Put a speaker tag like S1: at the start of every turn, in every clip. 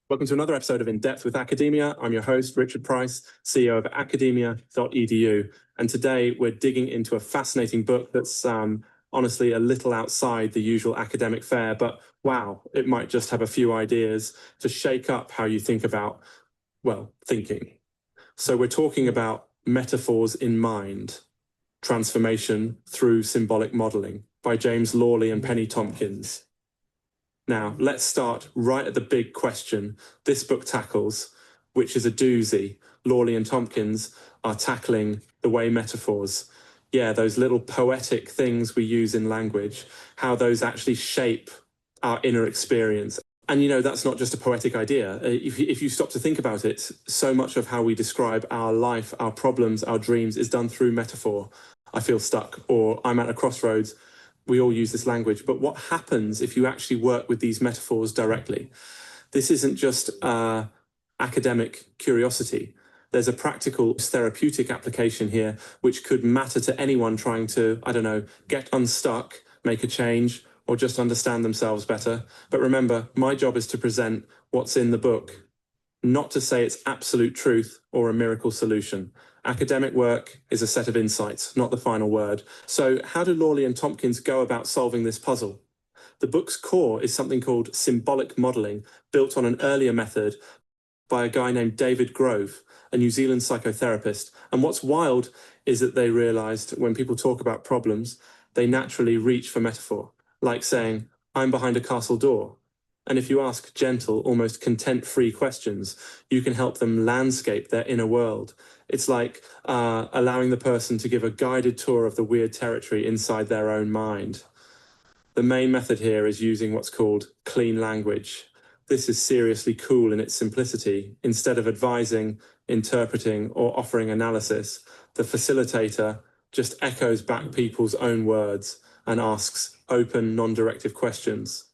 S1: Welcome to another episode of In Depth with Academia. I'm your host, Richard Price, CEO of academia.edu. And today we're digging into a fascinating book that's honestly a little outside the usual academic fare, but wow, it might just have a few ideas to shake up how you think about, well, thinking. So we're talking about Metaphors in Mind, Transformation Through Symbolic Modeling by James Lawley and Penny Tompkins. Now, let's start right at the big question this book tackles, which is a doozy. Lawley and Tompkins are tackling the way metaphors, those little poetic things we use in language, how those actually shape our inner experience. And that's not just a poetic idea. If you stop to think about it, so much of how we describe our life, our problems, our dreams is done through metaphor. I feel stuck, or I'm at a crossroads. We all use this language, but what happens if you actually work with these metaphors directly? This isn't just academic curiosity. There's a practical therapeutic application here, which could matter to anyone trying to, get unstuck, make a change, or just understand themselves better. But remember, my job is to present what's in the book, not to say it's absolute truth or a miracle solution. Academic work is a set of insights, not the final word. So how do Lawley and Tompkins go about solving this puzzle? The book's core is something called symbolic modeling, built on an earlier method by a guy named David Grove, a New Zealand psychotherapist. And what's wild is that they realized when people talk about problems, they naturally reach for metaphor, like saying, I'm behind a castle door. And if you ask gentle, almost content-free questions, you can help them landscape their inner world. It's like allowing the person to give a guided tour of the weird territory inside their own mind. The main method here is using what's called clean language. This is seriously cool in its simplicity. Instead of advising, interpreting, or offering analysis, the facilitator just echoes back people's own words and asks open, non-directive questions.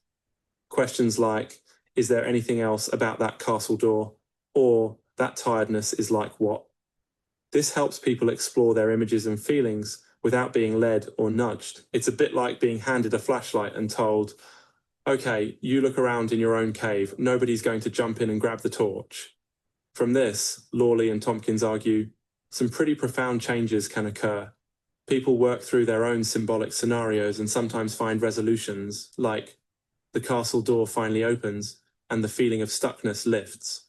S1: Questions like, is there anything else about that castle door? Or that tiredness is like what? This helps people explore their images and feelings without being led or nudged. It's a bit like being handed a flashlight and told, okay, you look around in your own cave. Nobody's going to jump in and grab the torch. From this, Lawley and Tompkins argue, some pretty profound changes can occur. People work through their own symbolic scenarios and sometimes find resolutions, like the castle door finally opens and the feeling of stuckness lifts.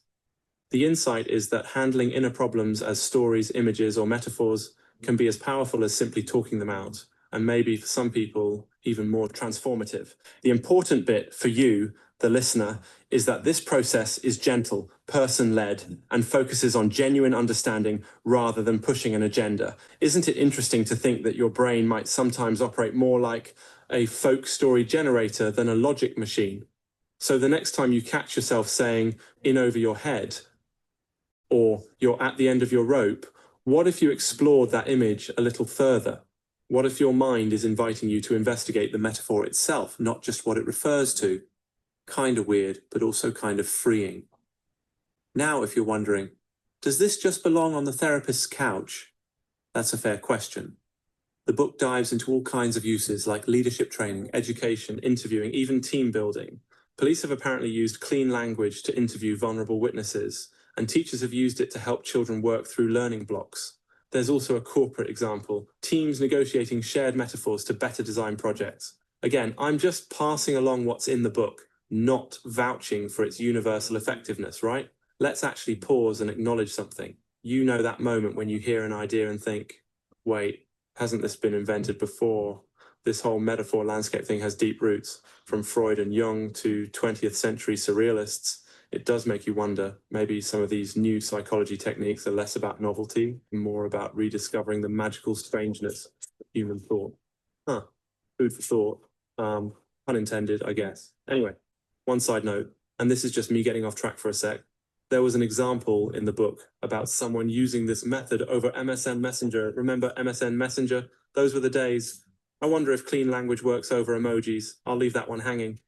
S1: The insight is that handling inner problems as stories, images, or metaphors can be as powerful as simply talking them out, and maybe for some people, even more transformative. The important bit for you, the listener, is that this process is gentle, person-led, and focuses on genuine understanding rather than pushing an agenda. Isn't it interesting to think that your brain might sometimes operate more like a folk story generator than a logic machine? So the next time you catch yourself saying in over your head, or you're at the end of your rope, what if you explored that image a little further? What if your mind is inviting you to investigate the metaphor itself, not just what it refers to? Kind of weird, but also kind of freeing. Now, if you're wondering, does this just belong on the therapist's couch? That's a fair question. The book dives into all kinds of uses like leadership training, education, interviewing, even team building. Police have apparently used clean language to interview vulnerable witnesses, and teachers have used it to help children work through learning blocks. There's also a corporate example, teams negotiating shared metaphors to better design projects. Again, I'm just passing along what's in the book, not vouching for its universal effectiveness, right? Let's actually pause and acknowledge something. You know that moment when you hear an idea and think, wait, hasn't this been invented before? This whole metaphor landscape thing has deep roots, from Freud and Jung to 20th century surrealists. It does make you wonder, maybe some of these new psychology techniques are less about novelty, more about rediscovering the magical strangeness of human thought. Food for thought. Pun intended, I guess. Anyway, one side note, and this is just me getting off track for a sec. There was an example in the book about someone using this method over MSN Messenger. Remember MSN Messenger? Those were the days. I wonder if clean language works over emojis. I'll leave that one hanging.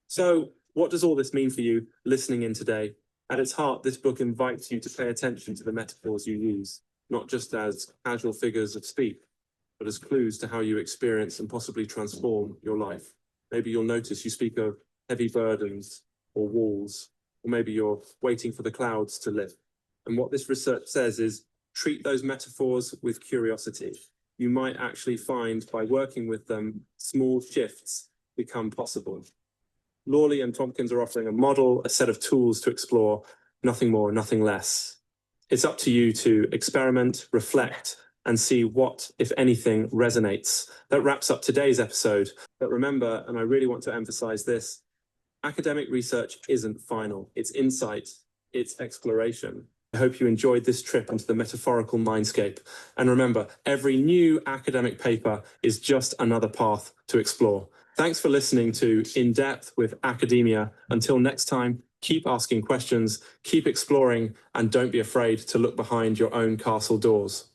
S1: So, what does all this mean for you listening in today? At its heart, this book invites you to pay attention to the metaphors you use, not just as casual figures of speech, but as clues to how you experience and possibly transform your life. Maybe you'll notice you speak of heavy burdens or walls, or maybe you're waiting for the clouds to lift. And what this research says is treat those metaphors with curiosity. You might actually find by working with them, small shifts become possible. Lawley and Tompkins are offering a model, a set of tools to explore, nothing more, nothing less. It's up to you to experiment, reflect, and see what, if anything, resonates. That wraps up today's episode. But remember, and I really want to emphasize this, academic research isn't final. It's insight, it's exploration. I hope you enjoyed this trip into the metaphorical mindscape. And remember, every new academic paper is just another path to explore. Thanks for listening to In Depth with Academia. Until next time, keep asking questions, keep exploring, and don't be afraid to look behind your own castle doors.